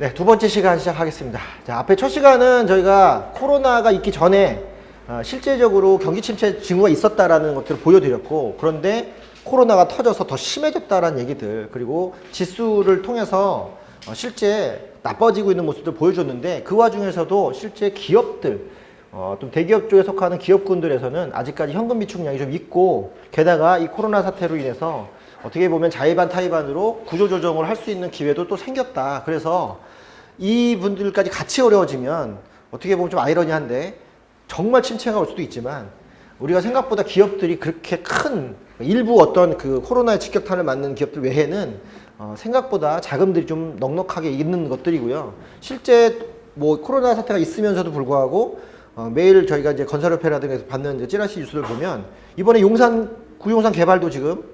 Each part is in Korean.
네, 두 번째 시간 시작하겠습니다. 자, 앞에 첫 시간은 저희가 코로나가 있기 전에 실제적으로 경기 침체 징후가 있었다라는 것들을 보여드렸고, 그런데 코로나가 터져서 더 심해졌다라는 얘기들, 그리고 지수를 통해서 실제 나빠지고 있는 모습들 보여줬는데, 그 와중에서도 실제 기업들, 좀 대기업 쪽에 속하는 기업군들에서는 아직까지 현금 비축량이 좀 있고, 게다가 이 코로나 사태로 인해서 어떻게 보면 자의반 타의반으로 구조조정을 할 수 있는 기회도 또 생겼다. 그래서 이분들까지 같이 어려워지면 어떻게 보면 좀 아이러니한데 정말 침체가 올 수도 있지만, 우리가 생각보다 기업들이 그렇게 큰 일부 어떤 그 코로나의 직격탄을 맞는 기업들 외에는 생각보다 자금들이 좀 넉넉하게 있는 것들이고요. 실제 뭐 코로나 사태가 있으면서도 불구하고 매일 저희가 이제 건설협회라든가 받는 이제 찌라시 뉴스를 보면, 이번에 구용산 개발도 지금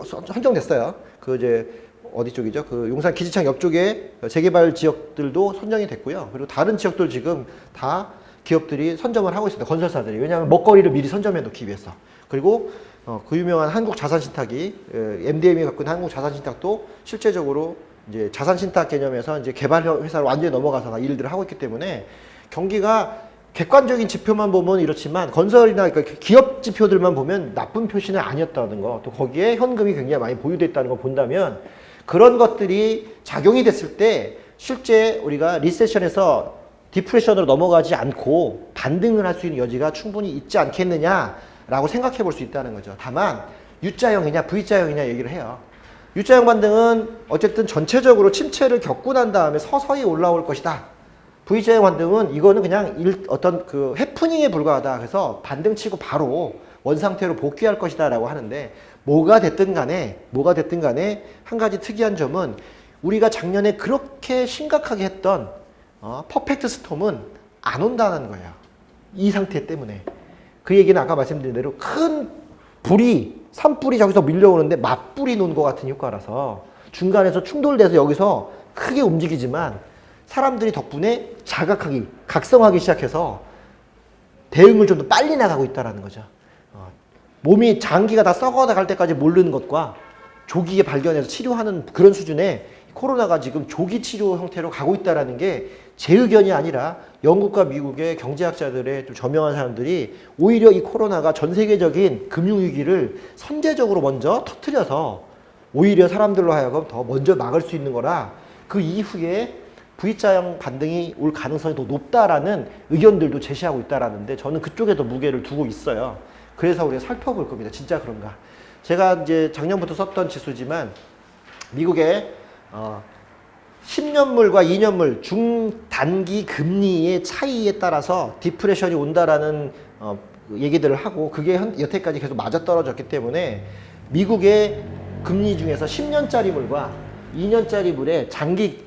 선정됐어요. 그 이제 어디 쪽이죠? 그 용산 기지창 옆쪽에 재개발 지역들도 선정이 됐고요. 그리고 다른 지역들 지금 다 기업들이 선점을 하고 있습니다. 건설사들이. 왜냐하면 먹거리를 미리 선점해 놓기 위해서. 그리고 그 유명한 한국 자산신탁이 MDM이 갖고 있는 한국 자산신탁도 실제적으로 이제 자산신탁 개념에서 이제 개발 회사로 완전히 넘어가서 일들을 하고 있기 때문에 경기가 객관적인 지표만 보면 이렇지만 건설이나 그러니까 기업 지표들만 보면 나쁜 표시는 아니었다는 거, 또 거기에 현금이 굉장히 많이 보유돼 있다는 걸 본다면, 그런 것들이 작용이 됐을 때 실제 우리가 리세션에서 디프레션으로 넘어가지 않고 반등을 할 수 있는 여지가 충분히 있지 않겠느냐라고 생각해 볼 수 있다는 거죠. 다만 U자형이냐 V자형이냐 얘기를 해요. U자형 반등은 어쨌든 전체적으로 침체를 겪고 난 다음에 서서히 올라올 것이다. V자형 반등은 이거는 그냥 어떤 그 해프닝에 불과하다. 그래서 반등치고 바로 원상태로 복귀할 것이다 라고 하는데, 뭐가 됐든 간에 한 가지 특이한 점은, 우리가 작년에 그렇게 심각하게 했던 퍼펙트 스톰은 안 온다는 거예요. 이 상태 때문에. 그 얘기는 아까 말씀드린 대로 큰 산불이 저기서 밀려오는데 맞불이 놓은 것 같은 효과라서 중간에서 충돌돼서 여기서 크게 움직이지만 사람들이 덕분에 각성하기 시작해서 대응을 좀 더 빨리 나가고 있다는 거죠. 몸이 장기가 다 썩어나갈 때까지 모르는 것과 조기에 발견해서 치료하는 그런 수준의 코로나가 지금 조기 치료 형태로 가고 있다는 게 제 의견이 아니라 영국과 미국의 경제학자들의 좀 저명한 사람들이 오히려 이 코로나가 전 세계적인 금융위기를 선제적으로 먼저 터뜨려서 오히려 사람들로 하여금 더 먼저 막을 수 있는 거라, 그 이후에 V자형 반등이 올 가능성이 더 높다라는 의견들도 제시하고 있다라는데, 저는 그쪽에 더 무게를 두고 있어요. 그래서 우리가 살펴볼 겁니다. 진짜 그런가? 제가 이제 작년부터 썼던 지수지만, 미국의 10년물과 2년물 중단기 금리의 차이에 따라서 디프레션이 온다라는 얘기들을 하고, 그게 여태까지 계속 맞아떨어졌기 때문에 미국의 금리 중에서 10년짜리 물과 2년짜리 물의 장기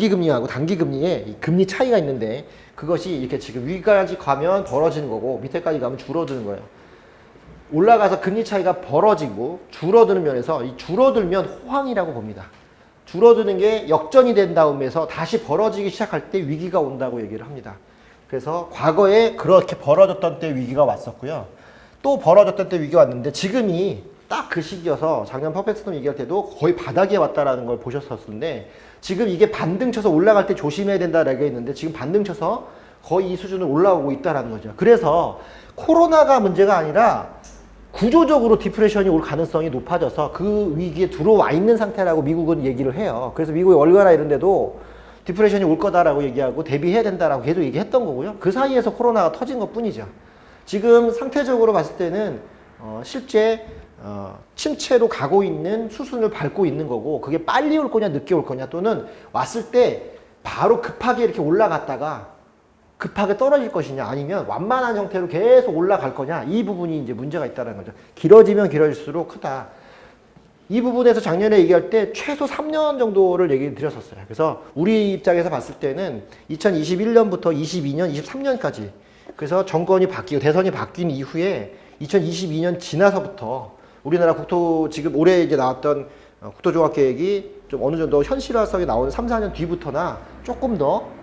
금리하고 단기 금리에 금리 차이가 있는데, 그것이 이렇게 지금 위까지 가면 벌어지는 거고 밑에까지 가면 줄어드는 거예요. 올라가서 금리 차이가 벌어지고 줄어드는 면에서, 이 줄어들면 호황이라고 봅니다. 줄어드는 게 역전이 된 다음에서 다시 벌어지기 시작할 때 위기가 온다고 얘기를 합니다. 그래서 과거에 그렇게 벌어졌던 때 위기가 왔었고요. 또 벌어졌던 때 위기가 왔는데, 지금이 딱 그 시기여서 작년 퍼펙트 스톰 얘기할 때도 거의 바닥에 왔다라는 걸 보셨었는데, 지금 이게 반등 쳐서 올라갈 때 조심해야 된다라고 했는데, 지금 반등 쳐서 거의 이 수준을 올라오고 있다라는 거죠. 그래서 코로나가 문제가 아니라 구조적으로 디프레션이 올 가능성이 높아져서 그 위기에 들어와 있는 상태라고 미국은 얘기를 해요. 그래서 미국의 월가나 이런 데도 디프레션이 올 거다라고 얘기하고 대비해야 된다라고 계속 얘기했던 거고요. 그 사이에서 코로나가 터진 것 뿐이죠. 지금 상태적으로 봤을 때는 실제 침체로 가고 있는 수순을 밟고 있는 거고, 그게 빨리 올 거냐 늦게 올 거냐, 또는 왔을 때 바로 급하게 이렇게 올라갔다가 급하게 떨어질 것이냐, 아니면 완만한 형태로 계속 올라갈 거냐, 이 부분이 이제 문제가 있다는 거죠. 길어지면 길어질수록 크다. 이 부분에서 작년에 얘기할 때 최소 3년 정도를 얘기 드렸었어요. 그래서 우리 입장에서 봤을 때는 2021년부터 22년, 23년까지, 그래서 정권이 바뀌고 대선이 바뀐 이후에 2022년 지나서부터 우리나라 지금 올해 이제 나왔던 국토종합계획이 좀 어느 정도 현실화성이 나오는 3, 4년 뒤부터나 조금 더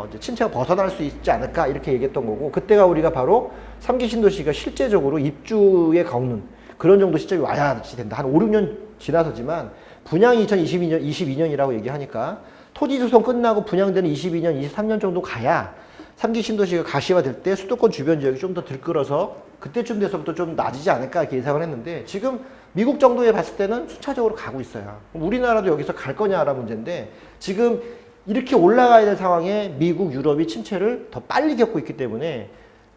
이제 침체가 벗어날 수 있지 않을까, 이렇게 얘기했던 거고, 그때가 우리가 바로 3기 신도시가 실제적으로 입주에 가오는 그런 정도 시점이 와야 된다. 한 5, 6년 지나서지만 분양이 2022년이라고 얘기하니까 토지 조성 끝나고 분양되는 22년, 23년 정도 가야 3기 신도시가 가시화될 때 수도권 주변 지역이 좀 더 들끓어서 그때쯤 돼서부터 좀 낮아지지 않을까 이렇게 예상을 했는데 지금 미국 정도에 봤을 때는 순차적으로 가고 있어요. 우리나라도 여기서 갈 거냐라는 문제인데 지금 이렇게 올라가야 될 상황에 미국, 유럽이 침체를 더 빨리 겪고 있기 때문에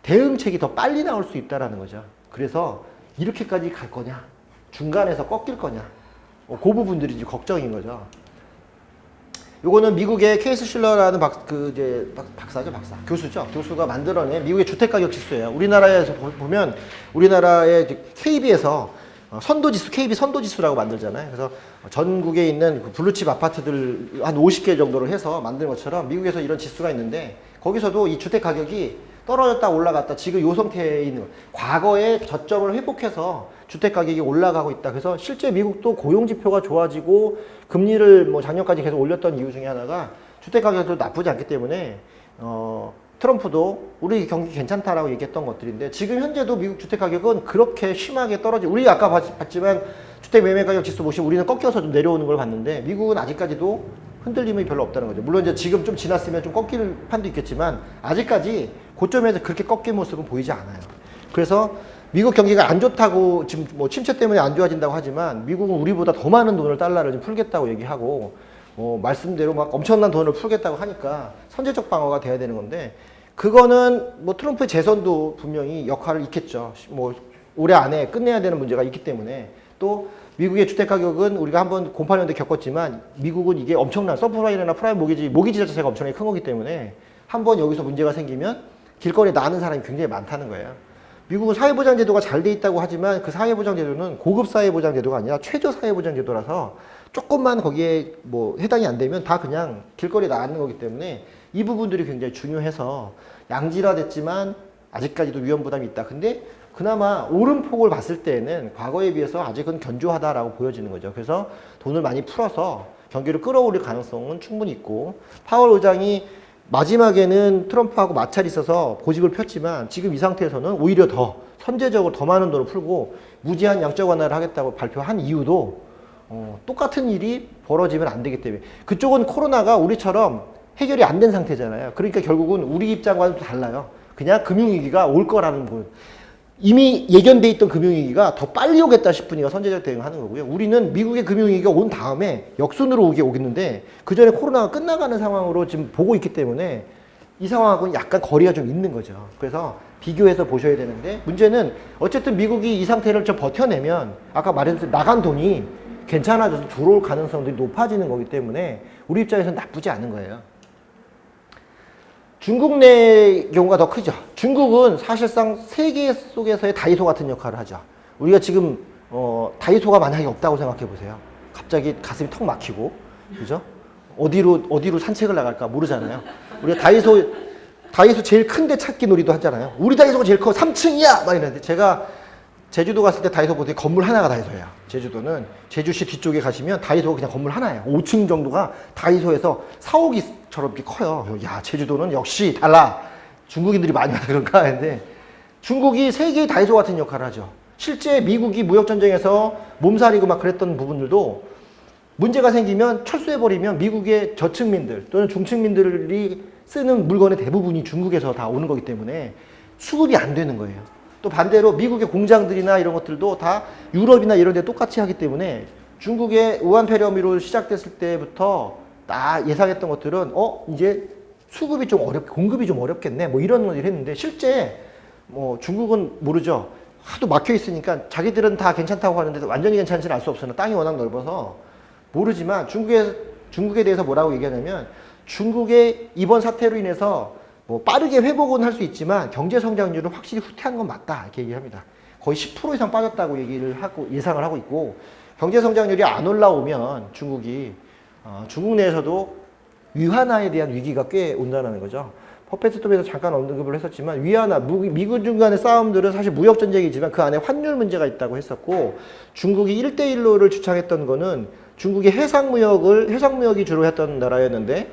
대응책이 더 빨리 나올 수 있다는 거죠. 그래서 이렇게까지 갈 거냐? 중간에서 꺾일 거냐? 그 부분들이 이제 걱정인 거죠. 요거는 미국의 케이스 실러라는 박사죠, 박사. 교수죠. 교수가 만들어낸 미국의 주택가격 지수예요. 우리나라에서 보면 우리나라의 KB에서 선도지수, KB 선도지수라고 만들잖아요. 그래서 전국에 있는 블루칩 아파트들 한 50개 정도를 해서 만든 것처럼 미국에서 이런 지수가 있는데 거기서도 이 주택 가격이 떨어졌다 올라갔다 지금 요 상태에 있는 과거의 저점을 회복해서 주택 가격이 올라가고 있다. 그래서 실제 미국도 고용 지표가 좋아지고 금리를 뭐 작년까지 계속 올렸던 이유 중에 하나가 주택 가격도 나쁘지 않기 때문에 트럼프도 우리 경기 괜찮다라고 얘기했던 것들인데 지금 현재도 미국 주택 가격은 그렇게 심하게 떨어지고 우리 아까 봤지만 주택 매매 가격 지수 보시면 우리는 꺾여서 좀 내려오는 걸 봤는데 미국은 아직까지도 흔들림이 별로 없다는 거죠. 물론 이제 지금 좀 지났으면 좀 꺾일 판도 있겠지만 아직까지 고점에서 그렇게 꺾인 모습은 보이지 않아요. 그래서 미국 경기가 안 좋다고 지금 뭐 침체 때문에 안 좋아진다고 하지만 미국은 우리보다 더 많은 달러를 좀 풀겠다고 얘기하고 말씀대로 막 엄청난 돈을 풀겠다고 하니까 선제적 방어가 돼야 되는 건데 그거는 뭐 트럼프의 재선도 분명히 역할을 있겠죠. 뭐 올해 안에 끝내야 되는 문제가 있기 때문에 또 미국의 주택 가격은 우리가 한번 08년도에 겪었지만 미국은 이게 엄청난 서프라임이나 프라임 모기지 자체가 엄청나게 큰 거기 때문에 한번 여기서 문제가 생기면 길거리에 나가는 사람이 굉장히 많다는 거예요. 미국은 사회보장제도가 잘 돼 있다고 하지만 그 사회보장제도는 고급 사회보장제도가 아니라 최저 사회보장제도라서 조금만 거기에 뭐 해당이 안 되면 다 그냥 길거리에 나가는 거기 때문에 이 부분들이 굉장히 중요해서 양질화됐지만 아직까지도 위험 부담이 있다. 근데 그나마 오름폭을 봤을 때는 과거에 비해서 아직은 견조하다라고 보여지는 거죠. 그래서 돈을 많이 풀어서 경기를 끌어올릴 가능성은 충분히 있고 파월 의장이 마지막에는 트럼프하고 마찰이 있어서 고집을 폈지만 지금 이 상태에서는 오히려 더 선제적으로 더 많은 돈을 풀고 무제한 양적 완화를 하겠다고 발표한 이유도 똑같은 일이 벌어지면 안 되기 때문에 그쪽은 코로나가 우리처럼 해결이 안 된 상태잖아요. 그러니까 결국은 우리 입장과는 또 달라요. 그냥 금융위기가 올 거라는 분. 이미 예견돼 있던 금융위기가 더 빨리 오겠다 싶으니까 선제적 대응하는 거고요. 우리는 미국의 금융위기가 온 다음에 역순으로 오겠는데 그 전에 코로나가 끝나가는 상황으로 지금 보고 있기 때문에 이 상황하고는 약간 거리가 좀 있는 거죠. 그래서 비교해서 보셔야 되는데 문제는 어쨌든 미국이 이 상태를 좀 버텨내면 아까 말했듯이 나간 돈이 괜찮아져서 들어올 가능성들이 높아지는 거기 때문에 우리 입장에서는 나쁘지 않은 거예요. 중국 내 경우가 더 크죠. 중국은 사실상 세계 속에서의 다이소 같은 역할을 하죠. 우리가 지금 다이소가 만약에 없다고 생각해 보세요. 갑자기 가슴이 턱 막히고, 그죠? 어디로 산책을 나갈까 모르잖아요. 우리가 다이소 제일 큰데 찾기 놀이도 하잖아요. 우리 다이소가 제일 커, 3층이야! 막 이러는데 제가 제주도 갔을 때 다이소 보더니 건물 하나가 다이소예요. 제주도는 제주시 뒤쪽에 가시면 다이소가 그냥 건물 하나예요. 5층 정도가 다이소에서 사옥이처럼 이렇게 커요. 야, 제주도는 역시 달라. 중국인들이 많이 와서 그런가 했는데 중국이 세계의 다이소 같은 역할을 하죠. 실제 미국이 무역전쟁에서 몸살이고 막 그랬던 부분들도 문제가 생기면 철수해버리면 미국의 저층민들 또는 중층민들이 쓰는 물건의 대부분이 중국에서 다 오는 거기 때문에 수급이 안 되는 거예요. 또 반대로 미국의 공장들이나 이런 것들도 다 유럽이나 이런 데 똑같이 하기 때문에 중국의 우한 폐렴으로 시작됐을 때부터 다 예상했던 것들은 이제 수급이 좀 공급이 좀 어렵겠네 뭐 이런 일을 했는데 실제 뭐 중국은 모르죠. 하도 막혀 있으니까 자기들은 다 괜찮다고 하는데 완전히 괜찮지는 알 수 없으나 땅이 워낙 넓어서 모르지만 중국에 대해서 뭐라고 얘기하냐면 중국의 이번 사태로 인해서 뭐 빠르게 회복은 할 수 있지만 경제 성장률은 확실히 후퇴한 건 맞다 이렇게 얘기합니다. 거의 10% 이상 빠졌다고 얘기를 하고 예상을 하고 있고 경제 성장률이 안 올라오면 중국이 중국 내에서도 위안화에 대한 위기가 꽤 온다는 거죠. 퍼페트톱에서 잠깐 언급을 했었지만 위안화, 미국 중 간의 싸움들은 사실 무역 전쟁이지만 그 안에 환율 문제가 있다고 했었고 중국이 1대1로를 주창했던 거는 중국이 해상무역이 주로 했던 나라였는데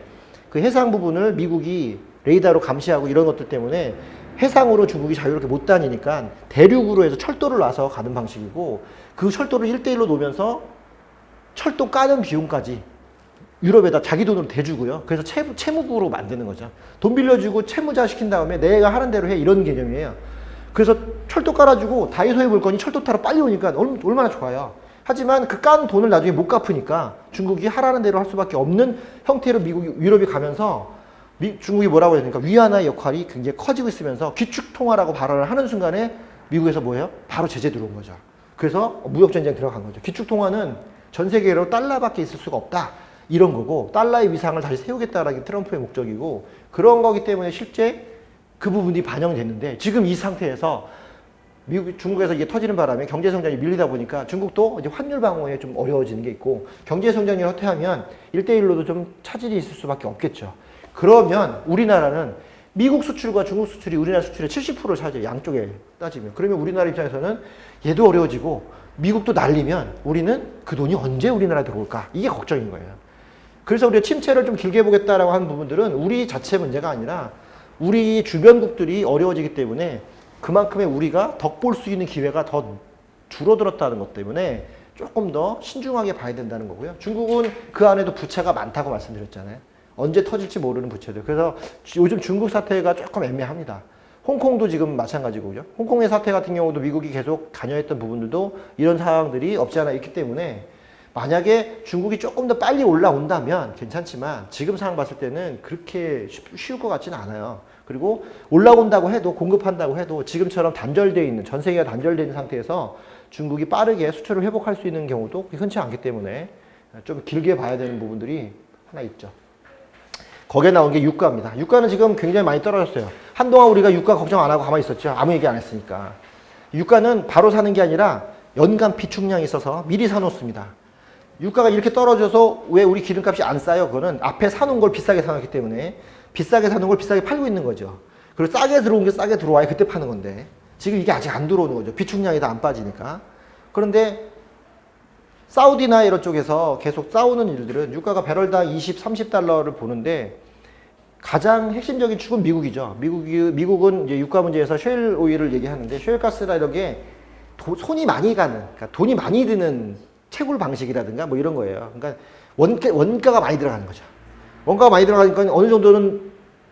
그 해상 부분을 미국이 레이더로 감시하고 이런 것들 때문에 해상으로 중국이 자유롭게 못 다니니까 대륙으로 해서 철도를 놔서 가는 방식이고 그 철도를 1대1로 놓으면서 철도 까는 비용까지 유럽에다 자기 돈으로 대주고요. 그래서 채무국으로 만드는 거죠. 돈 빌려주고 채무자 시킨 다음에 내가 하는 대로 해, 이런 개념이에요. 그래서 철도 깔아주고 다이소에 물건이 철도 타러 빨리 오니까 얼마나 좋아요. 하지만 그 깐 돈을 나중에 못 갚으니까 중국이 하라는 대로 할 수밖에 없는 형태로 유럽이 가면서 중국이 뭐라고 해야 되니까 위안화의 역할이 굉장히 커지고 있으면서 기축통화라고 발언을 하는 순간에 미국에서 뭐예요? 바로 제재 들어온 거죠. 그래서 무역전쟁 들어간 거죠. 기축통화는 전 세계로 달러밖에 있을 수가 없다, 이런 거고, 달러의 위상을 다시 세우겠다라는 게 트럼프의 목적이고, 그런 거기 때문에 실제 그 부분이 반영됐는데, 지금 이 상태에서 중국에서 이게 터지는 바람에 경제 성장이 밀리다 보니까 중국도 이제 환율 방어에 좀 어려워지는 게 있고, 경제 성장이 허퇴하면 1대1로도 좀 차질이 있을 수밖에 없겠죠. 그러면 우리나라는 미국 수출과 중국 수출이 우리나라 수출의 70%를 차지해요. 양쪽에 따지면. 그러면 우리나라 입장에서는 얘도 어려워지고 미국도 날리면 우리는 그 돈이 언제 우리나라에 들어올까? 이게 걱정인 거예요. 그래서 우리가 침체를 좀 길게 보겠다라고 하는 부분들은 우리 자체 문제가 아니라 우리 주변국들이 어려워지기 때문에 그만큼의 우리가 덕볼 수 있는 기회가 더 줄어들었다는 것 때문에 조금 더 신중하게 봐야 된다는 거고요. 중국은 그 안에도 부채가 많다고 말씀드렸잖아요. 언제 터질지 모르는 부채들. 그래서 요즘 중국 사태가 조금 애매합니다. 홍콩도 지금 마찬가지고요. 홍콩의 사태 같은 경우도 미국이 계속 관여했던 부분들도 이런 상황들이 없지 않아 있기 때문에 만약에 중국이 조금 더 빨리 올라온다면 괜찮지만 지금 상황 봤을 때는 그렇게 쉬울 것 같지는 않아요. 그리고 올라온다고 해도, 공급한다고 해도 지금처럼 단절되어 있는, 전 세계가 단절되어 있는 상태에서 중국이 빠르게 수출을 회복할 수 있는 경우도 흔치 않기 때문에 좀 길게 봐야 되는 부분들이 하나 있죠. 거기에 나온 게 유가입니다. 유가는 지금 굉장히 많이 떨어졌어요. 한동안 우리가 유가 걱정 안 하고 가만히 있었죠. 아무 얘기 안 했으니까. 유가는 바로 사는 게 아니라 연간 비축량이 있어서 미리 사놓습니다. 유가가 이렇게 떨어져서 왜 우리 기름값이 안 싸요? 그거는 앞에 사놓은 걸 비싸게 사놨기 때문에 비싸게 사놓은 걸 비싸게 팔고 있는 거죠. 그리고 싸게 들어온 게 싸게 들어와야 그때 파는 건데 지금 이게 아직 안 들어오는 거죠. 비축량이 다 안 빠지니까. 그런데 사우디나 이런 쪽에서 계속 싸우는 일들은 유가가 배럴당 20, 30달러를 보는데 가장 핵심적인 축은 미국이죠. 미국은 이제 유가 문제에서 셰일 오일을 얘기하는데 셰일 가스나 이런 게 손이 많이 가는, 그러니까 돈이 많이 드는 채굴 방식이라든가 뭐 이런 거예요. 그러니까 원가가 많이 들어가는 거죠. 원가가 많이 들어가니까 어느 정도는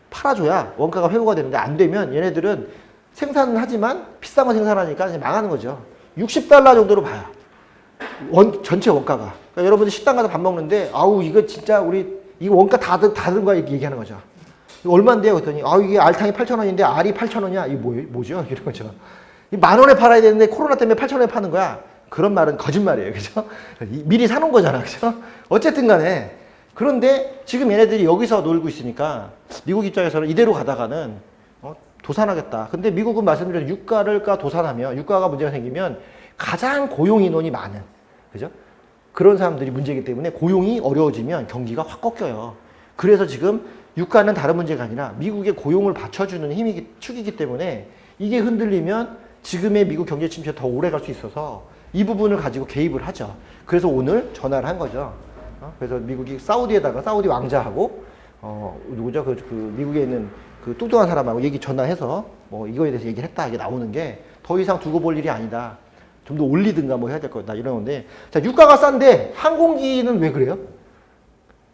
팔아줘야 원가가 회복이 되는데 안 되면 얘네들은 생산은 하지만 비싼 거 생산하니까 이제 망하는 거죠. 60달러 정도로 봐요. 전체 원가가. 그러니까 여러분들 식당 가서 밥 먹는데 아우 이거 진짜 우리 이거 원가 다 든 거야, 이렇게 얘기하는 거죠. 이거 얼마인데요? 그랬더니 아우 이게 알탕이 8,000원인데 알이 8,000원이야. 이게 뭐죠? 이런 거죠. 만 원에 팔아야 되는데 코로나 때문에 8,000원에 파는 거야. 그런 말은 거짓말이에요. 그죠? 미리 사놓은 거잖아. 그죠? 어쨌든 간에. 그런데 지금 얘네들이 여기서 놀고 있으니까 미국 입장에서는 이대로 가다가는 도산하겠다. 근데 미국은 말씀드린 유가를 도산하면, 유가가 문제가 생기면 가장 고용 인원이 많은, 그죠? 그런 사람들이 문제이기 때문에 고용이 어려워지면 경기가 확 꺾여요. 그래서 지금 유가는 다른 문제가 아니라 미국의 고용을 받쳐주는 축이기 때문에 이게 흔들리면 지금의 미국 경제 침체가 더 오래 갈 수 있어서 이 부분을 가지고 개입을 하죠. 그래서 오늘 전화를 한 거죠. 그래서 미국이 사우디에다가 사우디 왕자하고 누구죠? 그 미국에 있는 그 뚱뚱한 사람하고 전화해서 뭐 이거에 대해서 얘기를 했다, 이게 나오는 게 더 이상 두고 볼 일이 아니다. 좀 더 올리든가 뭐 해야 될 거다, 이런 건데. 자, 유가가 싼데 항공기는 왜 그래요?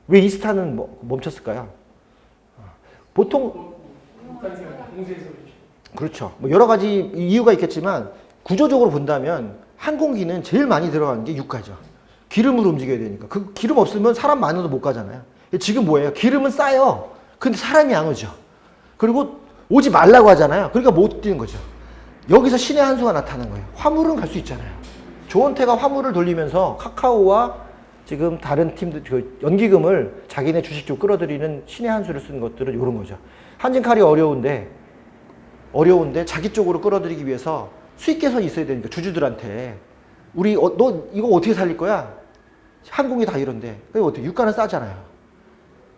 왜 이스타는 멈췄을까요? 보통 그렇죠. 뭐 여러 가지 이유가 있겠지만 구조적으로 본다면 항공기는 제일 많이 들어가는 게 유가죠. 기름으로 움직여야 되니까. 그 기름 없으면 사람 많아도 못 가잖아요. 지금 뭐예요? 기름은 싸요. 근데 사람이 안 오죠. 그리고 오지 말라고 하잖아요. 그러니까 못 뛰는 거죠. 여기서 신의 한 수가 나타나는 거예요. 화물은 갈 수 있잖아요. 조원태가 화물을 돌리면서 카카오와 지금 다른 팀들, 연기금을 자기네 주식 쪽 끌어들이는 신의 한 수를 쓰는 것들은 이런 거죠. 한진칼이 어려운데 자기 쪽으로 끌어들이기 위해서 수익 개선이 있어야 되니까 주주들한테 우리 너 이거 어떻게 살릴 거야? 항공이 다 이런데. 그게 어떻게? 유가는 싸잖아요.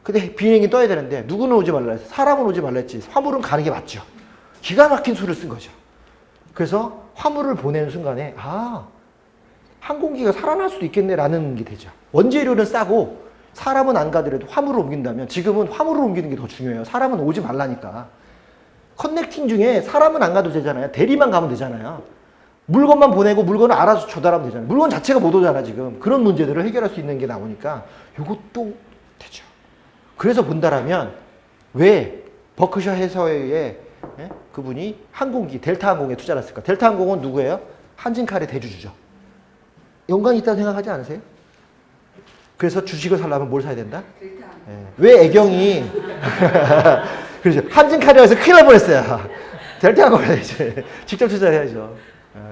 근데 비행기 떠야 되는데 누구는 오지 말라 했어? 사람은 오지 말라 했지. 화물은 가는 게 맞죠. 기가 막힌 수를 쓴 거죠. 그래서 화물을 보내는 순간에 항공기가 살아날 수도 있겠네라는 게 되죠. 원재료는 싸고 사람은 안 가더라도 화물을 옮긴다면 지금은 화물을 옮기는 게 더 중요해요. 사람은 오지 말라니까. 커넥팅 중에 사람은 안 가도 되잖아요. 대리만 가면 되잖아요. 물건만 보내고 물건을 알아서 조달하면 되잖아요. 물건 자체가 못 오잖아, 지금. 그런 문제들을 해결할 수 있는 게 나오니까 이것도 되죠. 그래서 본다라면 왜 버크셔 해서웨이의 그분이 항공기 델타 항공에 투자를 했을까? 델타 항공은 누구예요? 한진칼의 대주주죠. 연관이 있다고 생각하지 않으세요? 그래서 주식을 사려면 뭘 사야 된다? 왜 애경이 그렇죠. 한진칼이라서 큰일 날 뻔했어요. 델타 항공을 이제 직접 투자해야죠.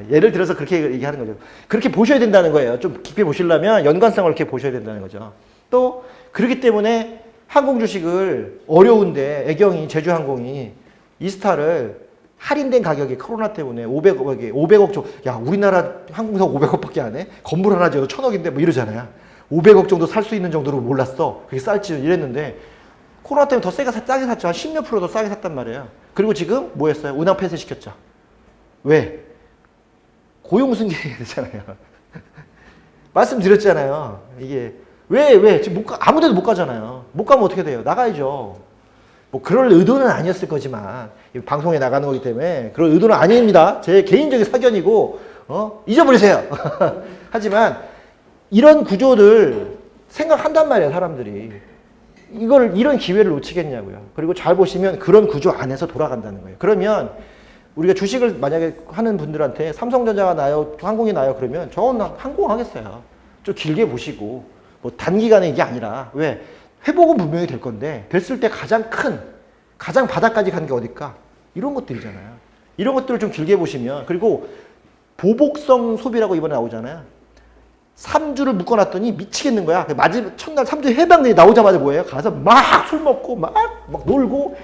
예를 들어서 그렇게 얘기하는 거죠. 그렇게 보셔야 된다는 거예요. 좀 깊이 보시려면 연관성을 이렇게 보셔야 된다는 거죠. 또 그렇기 때문에 항공 주식을 어려운데 애경이 제주항공이 이스타를 할인된 가격에 코로나 때문에 500억 정도, 야 우리나라 항공사 500억밖에 안 해? 건물 하나 지어도 1000억인데 뭐 이러잖아요. 500억 정도 살 수 있는 정도로 몰랐어. 그게 쌀지 이랬는데 코로나 때문에 더 싸게 샀죠. 한 10몇 프로 더 싸게 샀단 말이에요. 그리고 지금 뭐 했어요? 운항 폐쇄시켰죠. 왜? 고용 승계해야 되잖아요. 말씀드렸잖아요. 이게 왜 지금 아무데도 못 가잖아요. 못 가면 어떻게 돼요? 나가야죠. 뭐 그럴 의도는 아니었을 거지만 방송에 나가는 거기 때문에 그런 의도는 아닙니다. 제 개인적인 사견이고 잊어버리세요. 하지만 이런 구조를 생각한단 말이에요, 사람들이. 이런 기회를 놓치겠냐고요. 그리고 잘 보시면 그런 구조 안에서 돌아간다는 거예요. 그러면 우리가 주식을 만약에 하는 분들한테 삼성전자가 나요, 항공이 나요, 그러면 저는 항공 하겠어요. 좀 길게 보시고, 뭐 단기간에 이게 아니라, 왜? 회복은 분명히 될 건데, 됐을 때 가장 바닥까지 간 게 어딜까? 이런 것들이잖아요. 이런 것들을 좀 길게 보시면, 그리고 보복성 소비라고 이번에 나오잖아요. 3주를 묶어놨더니 미치겠는 거야. 마지막 첫날 3주 해방전이 나오자마자 뭐예요? 가서 막 술 먹고, 막 놀고,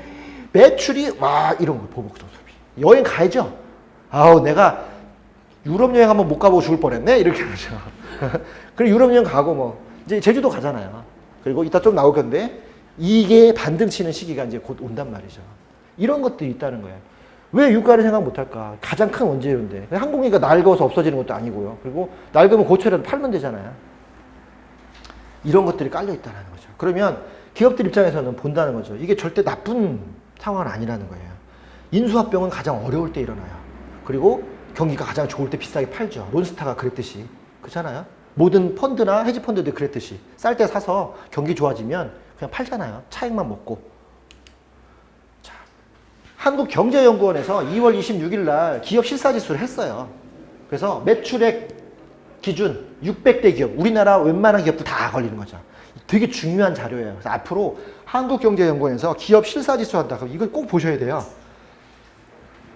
매출이, 이런 거, 보복성 소비. 여행 가야죠. 아우, 내가 유럽 여행 한번 못 가보고 죽을 뻔했네? 이렇게 하죠. 그리고 유럽 여행 가고 뭐, 이제 제주도 가잖아요. 그리고 이따 좀 나올 건데, 이게 반등 치는 시기가 이제 곧 온단 말이죠. 이런 것들이 있다는 거예요. 왜 유가를 생각 못 할까? 가장 큰 원재료인데. 항공기가 낡아서 없어지는 것도 아니고요. 그리고 낡으면 고쳐라도 팔면 되잖아요. 이런 것들이 깔려 있다는 거죠. 그러면 기업들 입장에서는 본다는 거죠. 이게 절대 나쁜 상황은 아니라는 거예요. 인수합병은 가장 어려울 때 일어나요. 그리고 경기가 가장 좋을 때 비싸게 팔죠. 론스타가 그랬듯이. 그렇잖아요. 모든 펀드나 헤지 펀드도 그랬듯이. 쌀 때 사서 경기 좋아지면 그냥 팔잖아요. 차익만 먹고. 자, 한국경제연구원에서 2월 26일 날 기업 실사지수를 했어요. 그래서 매출액 기준 600대 기업, 우리나라 웬만한 기업도 다 걸리는 거죠. 되게 중요한 자료예요. 그래서 앞으로 한국경제연구원에서 기업 실사지수 한다. 그럼 이걸 꼭 보셔야 돼요.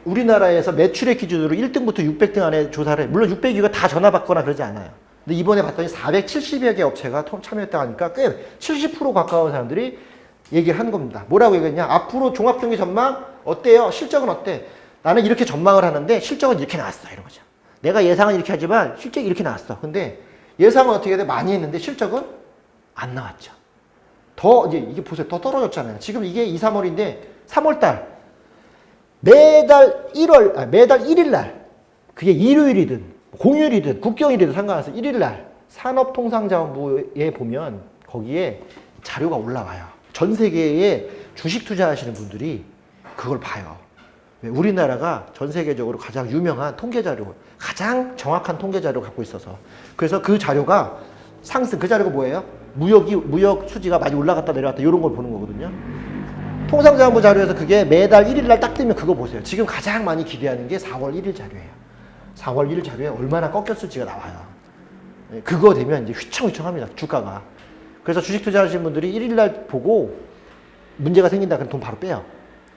우리나라에서 매출액 기준으로 1등부터 600등 안에 조사를 해. 물론 600위가 다 전화 받거나 그러지 않아요. 근데 이번에 봤더니 470여 개 업체가 참여했다고 하니까 꽤 70% 가까운 사람들이 얘기를 하는 겁니다. 뭐라고 얘기했냐? 앞으로 종합경기 전망 어때요? 실적은 어때? 나는 이렇게 전망을 하는데 실적은 이렇게 나왔어. 이런 거죠. 내가 예상은 이렇게 하지만 실적이 이렇게 나왔어. 근데 예상은 어떻게 돼? 많이 했는데 실적은 안 나왔죠. 이제 이게 보세요. 더 떨어졌잖아요. 지금 이게 2, 3월인데 3월달 매달 1일 날 그게 일요일이든 공휴일이든 국경일이든 상관없어요. 1일 날 산업통상자원부에 보면 거기에 자료가 올라와요. 전 세계에 주식 투자하시는 분들이 그걸 봐요. 우리나라가 전 세계적으로 가장 유명한 통계 자료, 가장 정확한 통계 자료를 갖고 있어서. 그래서 그 자료가 그 자료가 뭐예요? 무역 수지가 많이 올라갔다 내려갔다 이런 걸 보는 거거든요. 통상자원부 자료에서 그게 매달 1일 날 딱 뜨면 그거 보세요. 지금 가장 많이 기대하는 게 4월 1일 자료예요. 4월 1일 자료에 얼마나 꺾였을지가 나와요. 그거 되면 이제 휘청휘청합니다. 주가가. 그래서 주식 투자하시는 분들이 1일 날 보고 문제가 생긴다 그럼 돈 바로 빼요.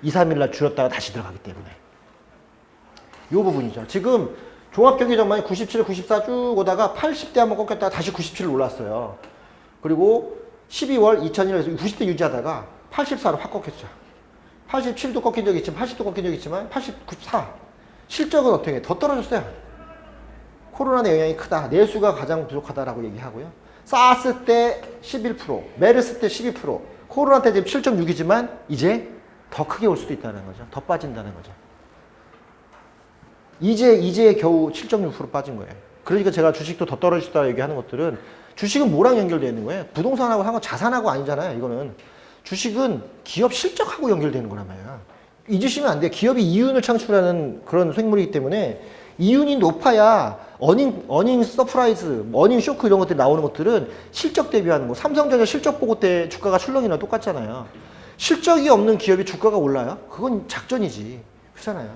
2, 3일 날 줄였다가 다시 들어가기 때문에. 이 부분이죠. 지금 종합경기 전망이 97, 94 쭉 오다가 80대 한번 꺾였다가 다시 97로 올랐어요. 그리고 12월 2001년에서 90대 유지하다가 84로 확 꺾였죠. 87도 꺾인 적이 있지만 80도 꺾인 적이 있지만 84. 실적은 어떻게 해? 더 떨어졌어요. 코로나의 영향이 크다. 내수가 가장 부족하다라고 얘기하고요. 사스 때 11%, 메르스 때 12%, 코로나 때 지금 7.6이지만 이제 더 크게 올 수도 있다는 거죠. 더 빠진다는 거죠. 이제 겨우 7.6% 빠진 거예요. 그러니까 제가 주식도 더 떨어지다 얘기하는 것들은 주식은 뭐랑 연결되어 있는 거예요? 부동산하고 자산하고 아니잖아요. 이거는 주식은 기업 실적하고 연결되는 거란 말이에요. 잊으시면 안 돼요. 기업이 이윤을 창출하는 그런 생물이기 때문에 이윤이 높아야 어닝 서프라이즈, 어닝 쇼크 이런 것들이 나오는 것들은 실적 대비하는 거. 삼성전자 실적 보고 때 주가가 출렁이나 똑같잖아요. 실적이 없는 기업이 주가가 올라요? 그건 작전이지. 그렇잖아요.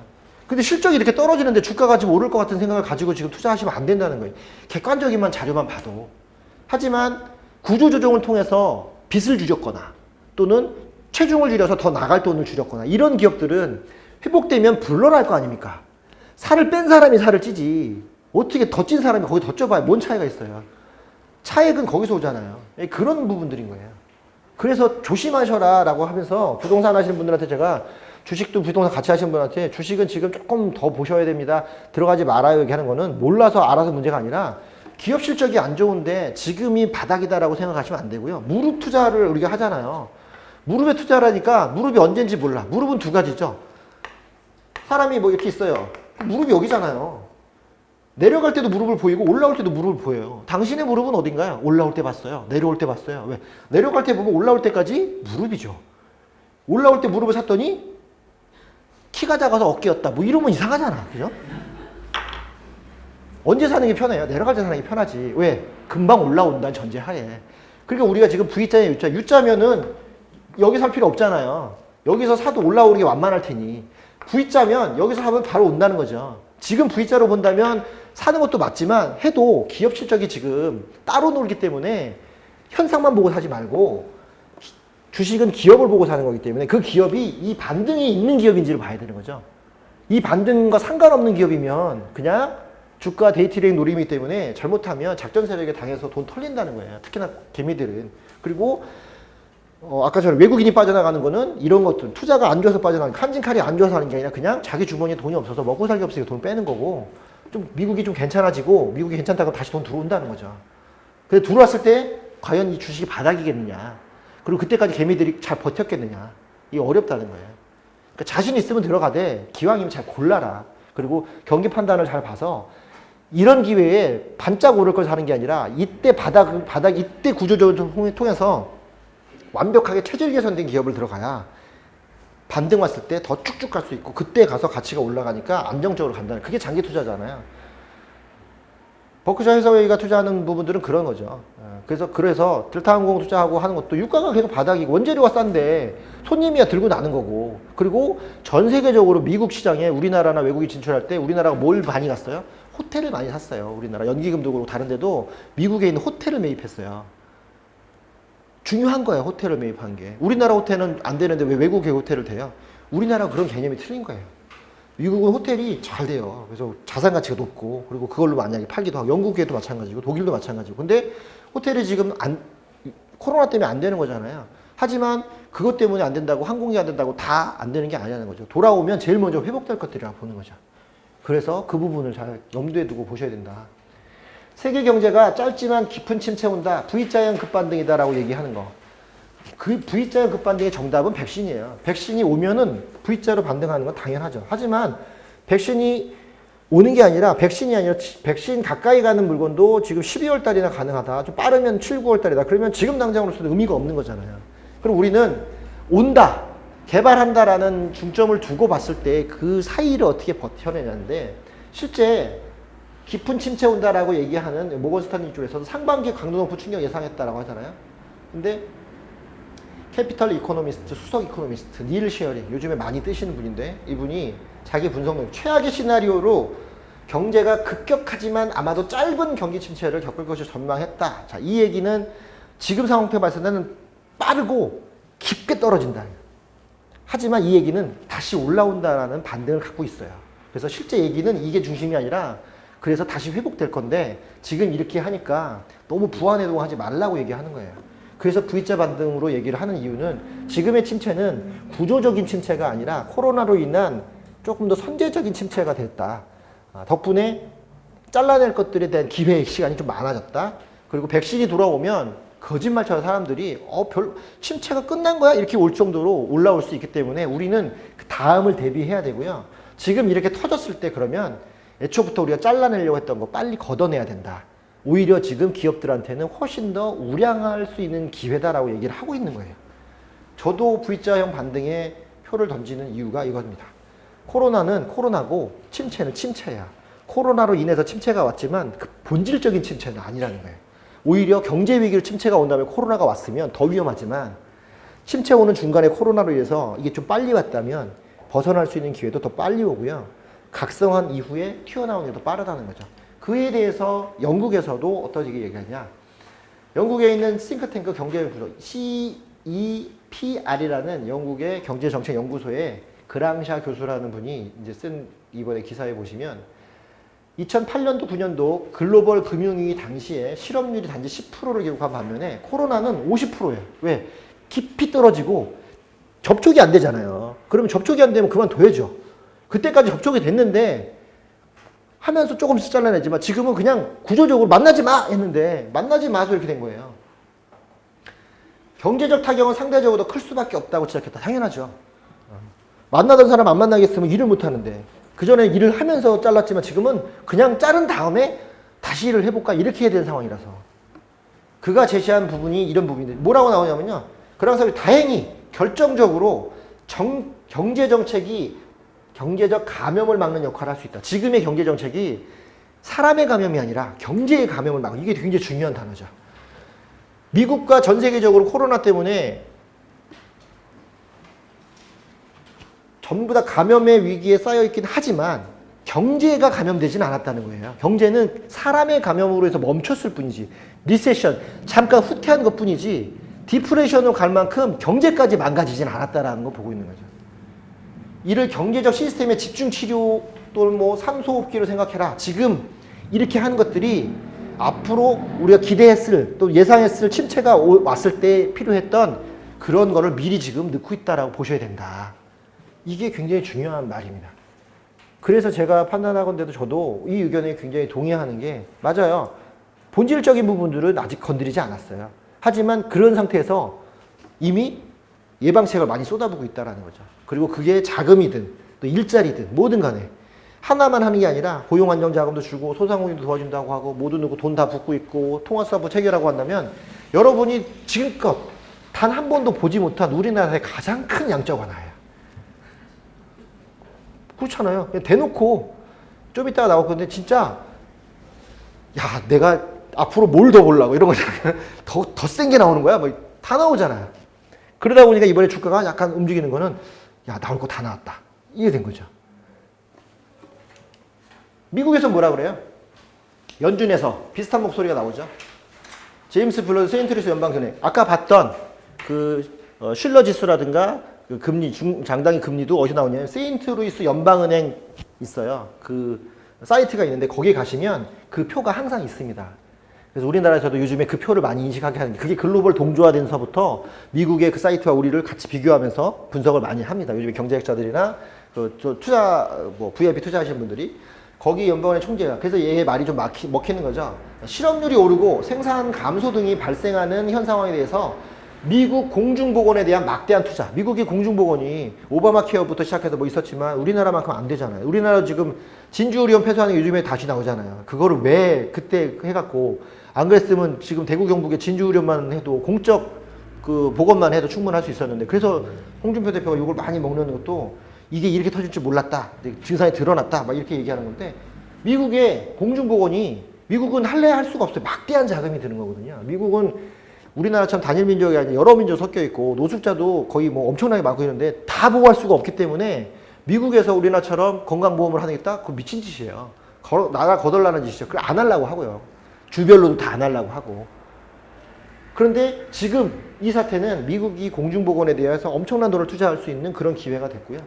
근데 실적이 이렇게 떨어지는데 주가가 지금 오를 것 같은 생각을 가지고 지금 투자하시면 안 된다는 거예요. 객관적인 자료만 봐도. 하지만 구조조정을 통해서 빚을 줄였거나 또는 체중을 줄여서 더 나갈 돈을 줄였거나 이런 기업들은 회복되면 불러날 거 아닙니까? 살을 뺀 사람이 살을 찌지. 어떻게 더 찐 사람이 거기 더 쪄봐야 뭔 차이가 있어요. 차액은 거기서 오잖아요. 그런 부분들인 거예요. 그래서 조심하셔라 라고 하면서 부동산 하시는 분들한테 제가 주식도 부동산 같이 하시는 분한테 주식은 지금 조금 더 보셔야 됩니다. 들어가지 말아요 얘기하는 거는 몰라서 알아서 문제가 아니라 기업 실적이 안 좋은데 지금이 바닥이다라고 생각하시면 안 되고요. 무릎 투자를 우리가 하잖아요. 무릎에 투자라니까 무릎이 언젠지 몰라. 무릎은 두 가지죠. 사람이 뭐 이렇게 있어요. 무릎이 여기잖아요. 내려갈 때도 무릎을 보이고 올라올 때도 무릎을 보여요. 당신의 무릎은 어딘가요? 올라올 때 봤어요. 내려올 때 봤어요. 왜? 내려갈 때 보면 올라올 때까지 무릎이죠. 올라올 때 무릎을 샀더니 키가 작아서 어깨였다. 뭐 이러면 이상하잖아. 그죠? 언제 사는 게 편해요? 내려갈 때 사는 게 편하지. 왜? 금방 올라온다는 전제하에. 그러니까 우리가 지금 V자에 U자. U자면은 여기 살 필요 없잖아요. 여기서 사도 올라오는 게 완만할 테니. V자면 여기서 사면 바로 온다는 거죠. 지금 V자로 본다면 사는 것도 맞지만 해도 기업 실적이 지금 따로 놀기 때문에 현상만 보고 사지 말고 주식은 기업을 보고 사는 거기 때문에 그 기업이 이 반등이 있는 기업인지를 봐야 되는 거죠. 이 반등과 상관없는 기업이면 그냥 주가 데이트레인 노림이기 때문에 잘못하면 작전 세력에 당해서 돈 털린다는 거예요. 특히나 개미들은. 그리고 아까처럼 외국인이 빠져나가는 거는 이런 것들 투자가 안 좋아서 빠져나가는 칸진칼이 안 좋아서 하는 게 아니라 그냥 자기 주머니에 돈이 없어서 먹고 살기 없으니까 돈 빼는 거고 좀 미국이 좀 괜찮아지고 미국이 괜찮다고 다시 돈 들어온다는 거죠. 근데 들어왔을 때 과연 이 주식이 바닥이겠느냐 그리고 그때까지 개미들이 잘 버텼겠느냐 이게 어렵다는 거예요. 그러니까 자신 있으면 들어가되 기왕이면 잘 골라라. 그리고 경기 판단을 잘 봐서 이런 기회에 반짝 오를 걸 사는 게 아니라 이때 바닥 이때 구조조정을 통해서 완벽하게 체질 개선된 기업을 들어가야 반등 왔을 때 더 쭉쭉 갈 수 있고 그때 가서 가치가 올라가니까 안정적으로 간다는 그게 장기 투자잖아요. 버크셔 해서웨이가 투자하는 부분들은 그런 거죠. 그래서 델타항공 투자하고 하는 것도 유가가 계속 바닥이고 원재료가 싼데 손님이야 들고 나는 거고 그리고 전 세계적으로 미국 시장에 우리나라나 외국이 진출할 때 우리나라가 뭘 많이 갔어요? 호텔을 많이 샀어요. 우리나라 연기금도 그렇고 다른 데도 미국에 있는 호텔을 매입했어요. 중요한 거예요. 호텔을 매입한 게. 우리나라 호텔은 안 되는데 왜 외국의 호텔을 돼요? 우리나라 그런 개념이 틀린 거예요. 미국은 호텔이 잘 돼요. 그래서 자산 가치가 높고 그리고 그걸로 만약에 팔기도 하고 영국에도 마찬가지고 독일도 마찬가지고 근데 호텔이 지금 코로나 때문에 안 되는 거잖아요. 하지만 그것 때문에 안 된다고 항공기 안 된다고 다 안 되는 게 아니라는 거죠. 돌아오면 제일 먼저 회복될 것들이라고 보는 거죠. 그래서 그 부분을 잘 염두에 두고 보셔야 된다. 세계 경제가 짧지만 깊은 침체 온다. V자형 급반등이다라고 얘기하는 거. 그 V자형 급반등의 정답은 백신이에요. 백신이 오면은 V자로 반등하는 건 당연하죠. 하지만 백신이 오는 게 아니라 백신 가까이 가는 물건도 지금 12월 달이나 가능하다. 좀 빠르면 7, 9월 달이다. 그러면 지금 당장으로서는 의미가 없는 거잖아요. 그럼 우리는 온다, 개발한다라는 중점을 두고 봤을 때 그 사이를 어떻게 버텨내냐인데 실제 깊은 침체 온다라고 얘기하는 모건스탄리 쪽에서도 상반기 강도 높은 충격 예상했다라고 하잖아요. 근데 캐피털 이코노미스트, 수석 이코노미스트 닐 쉐어링 요즘에 많이 뜨시는 분인데 이분이 자기 분석력 최악의 시나리오로 경제가 급격하지만 아마도 짧은 경기 침체를 겪을 것을 전망했다. 자, 이 얘기는 지금 상황표 봤을 때는 빠르고 깊게 떨어진다. 하지만 이 얘기는 다시 올라온다라는 반등을 갖고 있어요. 그래서 실제 얘기는 이게 중심이 아니라 그래서 다시 회복될 건데 지금 이렇게 하니까 너무 부안해동하지 말라고 얘기하는 거예요. 그래서 V자 반등으로 얘기를 하는 이유는 지금의 침체는 구조적인 침체가 아니라 코로나로 인한 조금 더 선제적인 침체가 됐다. 덕분에 잘라낼 것들에 대한 기회 시간이 좀 많아졌다. 그리고 백신이 돌아오면 거짓말처럼 사람들이 침체가 끝난 거야? 이렇게 올 정도로 올라올 수 있기 때문에 우리는 그 다음을 대비해야 되고요. 지금 이렇게 터졌을 때 그러면 애초부터 우리가 잘라내려고 했던 거 빨리 걷어내야 된다. 오히려 지금 기업들한테는 훨씬 더 우량할 수 있는 기회다라고 얘기를 하고 있는 거예요. 저도 V자형 반등에 표를 던지는 이유가 이겁니다. 코로나는 코로나고 침체는 침체야. 코로나로 인해서 침체가 왔지만 그 본질적인 침체는 아니라는 거예요. 오히려 경제 위기로 침체가 온 다음에 코로나가 왔으면 더 위험하지만 침체 오는 중간에 코로나로 인해서 이게 좀 빨리 왔다면 벗어날 수 있는 기회도 더 빨리 오고요. 각성한 이후에 튀어나오는 게 더 빠르다는 거죠. 그에 대해서 영국에서도 어떤 얘기하냐. 영국에 있는 싱크탱크 경제연구소 CEPR이라는 영국의 경제정책연구소의 그랑샤 교수라는 분이 이제 쓴 이번에 기사에 보시면 2008년도 9년도 글로벌 금융위기 당시에 실업률이 단지 10%를 기록한 반면에 코로나는 50%예요. 왜? 깊이 떨어지고 접촉이 안 되잖아요. 그러면 접촉이 안 되면 그만둬야죠. 그때까지 접촉이 됐는데 하면서 조금씩 잘라내지만 지금은 그냥 구조적으로 만나지 마 했는데 만나지 마서 이렇게 된 거예요. 경제적 타격은 상대적으로 더 클 수밖에 없다고 지적했다. 당연하죠. 만나던 사람 안 만나겠으면 일을 못 하는데 그전에 일을 하면서 잘랐지만 지금은 그냥 자른 다음에 다시 일을 해볼까 이렇게 해야 되는 상황이라서 그가 제시한 부분이 이런 부분인데 뭐라고 나오냐면요. 그런 사람이 다행히 결정적으로 경제정책이 경제적 감염을 막는 역할을 할 수 있다. 지금의 경제정책이 사람의 감염이 아니라 경제의 감염을 막는 이게 굉장히 중요한 단어죠. 미국과 전 세계적으로 코로나 때문에 전부 다 감염의 위기에 쌓여있긴 하지만 경제가 감염되지는 않았다는 거예요. 경제는 사람의 감염으로 해서 멈췄을 뿐이지 리세션, 잠깐 후퇴한 것 뿐이지 디프레션으로 갈 만큼 경제까지 망가지진 않았다는 거 보고 있는 거죠. 이를 경제적 시스템의 집중치료 또는 뭐 산소호흡기로 생각해라. 지금 이렇게 하는 것들이 앞으로 우리가 기대했을 또 예상했을 침체가 왔을 때 필요했던 그런 거를 미리 지금 넣고 있다라고 보셔야 된다. 이게 굉장히 중요한 말입니다. 그래서 제가 판단하건대도 저도 이 의견에 굉장히 동의하는 게 맞아요. 본질적인 부분들은 아직 건드리지 않았어요. 하지만 그런 상태에서 이미 예방책을 많이 쏟아부고 있다는 거죠. 그리고 그게 자금이든 또 일자리든 뭐든 간에 하나만 하는 게 아니라 고용안정자금도 주고 소상공인도 도와준다고 하고 모두 누구 돈 다 붓고 있고 통화사부 체결하고 한다면 여러분이 지금껏 단 한 번도 보지 못한 우리나라의 가장 큰 양적 완화예요. 그렇잖아요. 그냥 대놓고 좀 이따가 나올 건데 진짜 야 내가 앞으로 뭘 더 보려고 이런 거잖아요. 더 센 게 나오는 거야. 뭐 다 나오잖아요. 그러다 보니까 이번에 주가가 약간 움직이는 거는 야 나올 거 다 나왔다. 이게 된 거죠. 미국에서 뭐라 그래요? 연준에서 비슷한 목소리가 나오죠. 제임스 블러드 세인트루이스 연방은행 아까 봤던 그 슐러 지수라든가 그 금리 장당의 금리도 어디서 나오냐면 세인트루이스 연방은행 있어요. 그 사이트가 있는데 거기에 가시면 그 표가 항상 있습니다. 그래서 우리나라에서도 요즘에 그 표를 많이 인식하게 하는 게 그게 글로벌 동조화된서부터 미국의 그 사이트와 우리를 같이 비교하면서 분석을 많이 합니다. 요즘에 경제학자들이나 투자 VIP 투자하시는 분들이 거기 연방은행 총재가 그래서 얘의 말이 좀 먹히는 거죠. 실업률이 오르고 생산 감소 등이 발생하는 현 상황에 대해서 미국 공중보건에 대한 막대한 투자. 미국의 공중보건이 오바마 케어부터 시작해서 뭐 있었지만 우리나라만큼 안 되잖아요. 우리나라 지금 진주의료원 폐쇄하는 게 요즘에 다시 나오잖아요. 그거를 왜 그때 해갖고 안 그랬으면 지금 대구 경북에 진주의료원만 해도 공적 그 보건만 해도 충분할 수 있었는데 그래서 홍준표 대표가 이걸 많이 먹는 것도 이게 이렇게 터질 줄 몰랐다. 증상이 드러났다. 막 이렇게 얘기하는 건데 미국의 공중보건이 미국은 할래 할 수가 없어요. 막대한 자금이 드는 거거든요. 미국은 우리나라처럼 단일 민족이 아니라 여러 민족 섞여 있고 노숙자도 거의 뭐 엄청나게 많고 있는데 다 보호할 수가 없기 때문에 미국에서 우리나라처럼 건강보험을 하겠다? 그거 미친 짓이에요. 나라 거덜나는 짓이죠. 그걸 안 하려고 하고요. 주별로도 다 안 하려고 하고. 그런데 지금 이 사태는 미국이 공중보건에 대해서 엄청난 돈을 투자할 수 있는 그런 기회가 됐고요.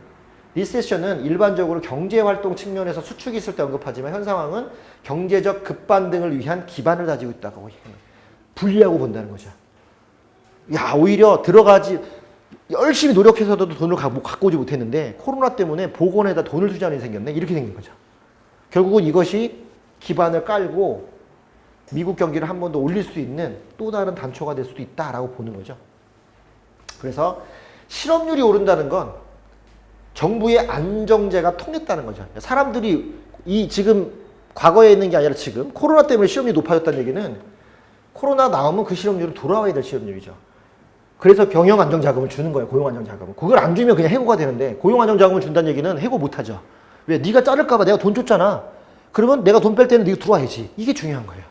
리세션은 일반적으로 경제활동 측면에서 수축이 있을 때 언급하지만 현 상황은 경제적 급반등을 위한 기반을 다지고 있다고 분리하고 본다는 거죠. 야 오히려 들어가지 열심히 노력해서도 돈을 갖고 오지 못했는데 코로나 때문에 보건에다 돈을 투자하는 일이 생겼네. 이렇게 생긴 거죠. 결국은 이것이 기반을 깔고 미국 경기를 한 번 더 올릴 수 있는 또 다른 단초가 될 수도 있다라고 보는 거죠. 그래서 실업률이 오른다는 건 정부의 안정제가 통했다는 거죠. 사람들이 이 지금 과거에 있는 게 아니라 지금 코로나 때문에 실업률이 높아졌다는 얘기는 코로나 나오면 그 실업률은 돌아와야 될 실업률이죠. 그래서 경영안정자금을 주는 거예요. 고용안정자금을. 그걸 안 주면 그냥 해고가 되는데 고용안정자금을 준다는 얘기는 해고 못하죠. 왜? 네가 자를까 봐 내가 돈 줬잖아. 그러면 내가 돈 뺄 때는 네가 들어와야지. 이게 중요한 거예요.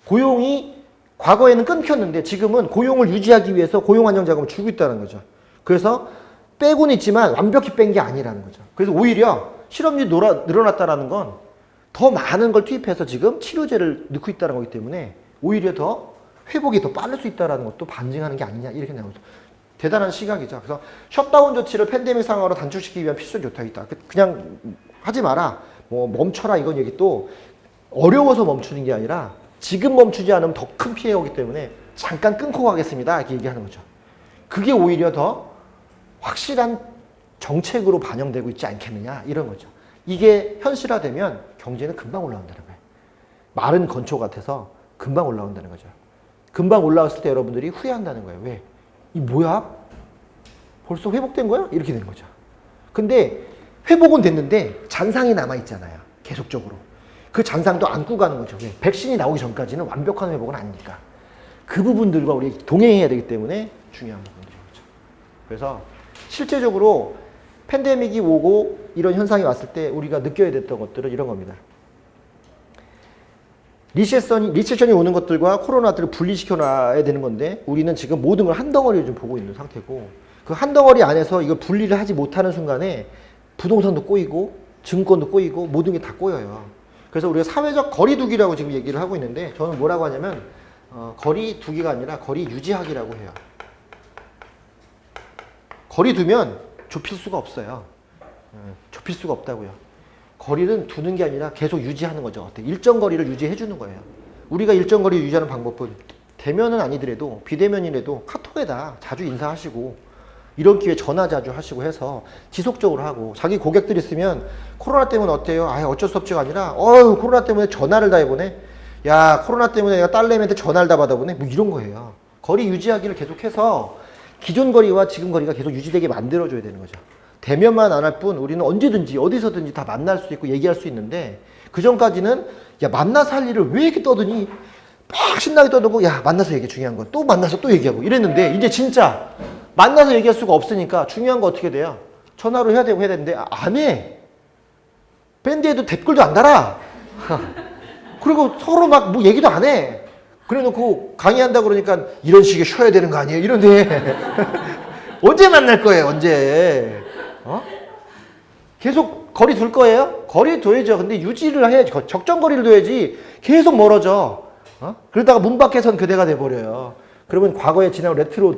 고용이 과거에는 끊겼는데 지금은 고용을 유지하기 위해서 고용 안정 자금을 주고 있다는 거죠. 그래서 빼고는 있지만 완벽히 뺀 게 아니라는 거죠. 그래서 오히려 실업률이 늘어났다는 건 더 많은 걸 투입해서 지금 치료제를 넣고 있다는 거기 때문에 오히려 더 회복이 더 빠를 수 있다는 것도 반증하는 게 아니냐 이렇게 나오죠. 대단한 시각이죠. 그래서 셧다운 조치를 팬데믹 상황으로 단축시키기 위한 필수 조치가 있다. 그냥 하지 마라. 뭐 멈춰라 이건 얘기 또 어려워서 멈추는 게 아니라 지금 멈추지 않으면 더 큰 피해가 오기 때문에 잠깐 끊고 가겠습니다. 이렇게 얘기하는 거죠. 그게 오히려 더 확실한 정책으로 반영되고 있지 않겠느냐 이런 거죠. 이게 현실화되면 경제는 금방 올라온다는 거예요. 마른 건초 같아서 금방 올라온다는 거죠. 금방 올라왔을 때 여러분들이 후회한다는 거예요. 왜? 이 뭐야? 벌써 회복된 거야? 이렇게 된 거죠. 근데 회복은 됐는데 잔상이 남아있잖아요. 계속적으로. 그 잔상도 안고 가는 거죠. 왜? 백신이 나오기 전까지는 완벽한 회복은 아니니까. 그 부분들과 우리 동행해야 되기 때문에 중요한 부분들인 거죠. 그래서 실제적으로 팬데믹이 오고 이런 현상이 왔을 때 우리가 느껴야 됐던 것들은 이런 겁니다. 리세션이 오는 것들과 코로나들을 분리시켜 놔야 되는 건데 우리는 지금 모든 걸 한 덩어리를 좀 보고 있는 상태고 그 한 덩어리 안에서 이걸 분리를 하지 못하는 순간에 부동산도 꼬이고 증권도 꼬이고 모든 게 다 꼬여요. 그래서 우리가 사회적 거리두기라고 지금 얘기를 하고 있는데 저는 뭐라고 하냐면 거리두기가 아니라 거리 유지하기라고 해요. 거리 두면 좁힐 수가 없어요. 좁힐 수가 없다고요. 거리는 두는 게 아니라 계속 유지하는 거죠. 일정 거리를 유지해 주는 거예요. 우리가 일정 거리 유지하는 방법은 대면은 아니더라도 비대면이라도 카톡에다 자주 인사하시고 이런 기회에 전화 자주 하시고 해서 지속적으로 하고 자기 고객들 있으면 코로나 때문에 어때요? 아 어쩔 수 없지가 아니라 코로나 때문에 전화를 다 해보네. 야 코로나 때문에 내가 딸내미한테 전화를 다 받아보네. 뭐 이런 거예요. 거리 유지하기를 계속해서 기존 거리와 지금 거리가 계속 유지되게 만들어줘야 되는 거죠. 대면만 안 할 뿐 우리는 언제든지 어디서든지 다 만날 수 있고 얘기할 수 있는데 그 전까지는 야 만나서 할 일을 왜 이렇게 떠드니 막 신나게 떠들고 야 만나서 얘기 중요한 거 또 만나서 또 얘기하고 이랬는데 이제 진짜 만나서 얘기할 수가 없으니까 중요한 거 어떻게 돼요? 전화로 해야 되고 해야 되는데 안 해. 밴드에도 댓글도 안 달아. 그리고 서로 막 뭐 얘기도 안 해. 그래 놓고 강의한다 그러니까 이런 식의 쉬어야 되는 거 아니에요? 이런데 언제 만날 거예요? 언제? 계속 거리 둘 거예요? 거리 둬야죠. 근데 유지를 해야지. 적정 거리를 둬야지. 계속 멀어져. 그러다가 문 밖에선 그대가 돼버려요. 그러면 과거에 지난 레트로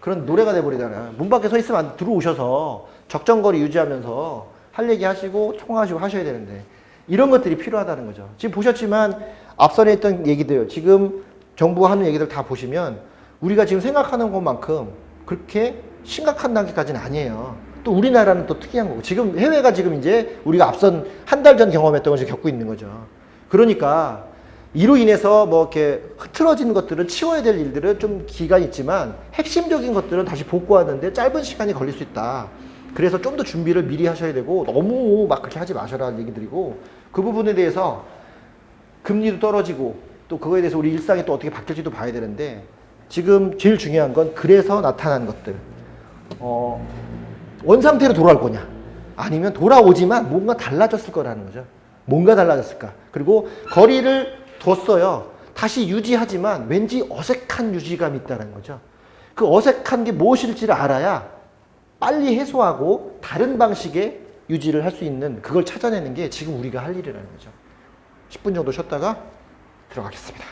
그런 노래가 돼버리잖아요. 문 밖에 서 있으면 들어오셔서 적정 거리 유지하면서 할 얘기 하시고 통화하시고 하셔야 되는데 이런 것들이 필요하다는 거죠. 지금 보셨지만 앞선에 했던 얘기들 지금 정부가 하는 얘기들 다 보시면 우리가 지금 생각하는 것만큼 그렇게 심각한 단계까지는 아니에요. 또 우리나라는 또 특이한 거고 지금 해외가 지금 이제 우리가 앞선 한 달 전 경험했던 걸 지금 겪고 있는 거죠. 그러니까 이로 인해서 뭐 이렇게 흐트러진 것들은 치워야 될 일들은 좀 기간이 있지만 핵심적인 것들은 다시 복구하는데 짧은 시간이 걸릴 수 있다. 그래서 좀 더 준비를 미리 하셔야 되고 너무 막 그렇게 하지 마셔라는 얘기 드리고 그 부분에 대해서 금리도 떨어지고 또 그거에 대해서 우리 일상이 또 어떻게 바뀔지도 봐야 되는데 지금 제일 중요한 건 그래서 나타난 것들 원상태로 돌아올 거냐 아니면 돌아오지만 뭔가 달라졌을 거라는 거죠. 뭔가 달라졌을까. 그리고 거리를 뒀어요. 다시 유지하지만 왠지 어색한 유지감이 있다는 거죠. 그 어색한 게 무엇일지를 알아야 빨리 해소하고 다른 방식의 유지를 할 수 있는 그걸 찾아내는 게 지금 우리가 할 일이라는 거죠. 10분 정도 쉬었다가 들어가겠습니다.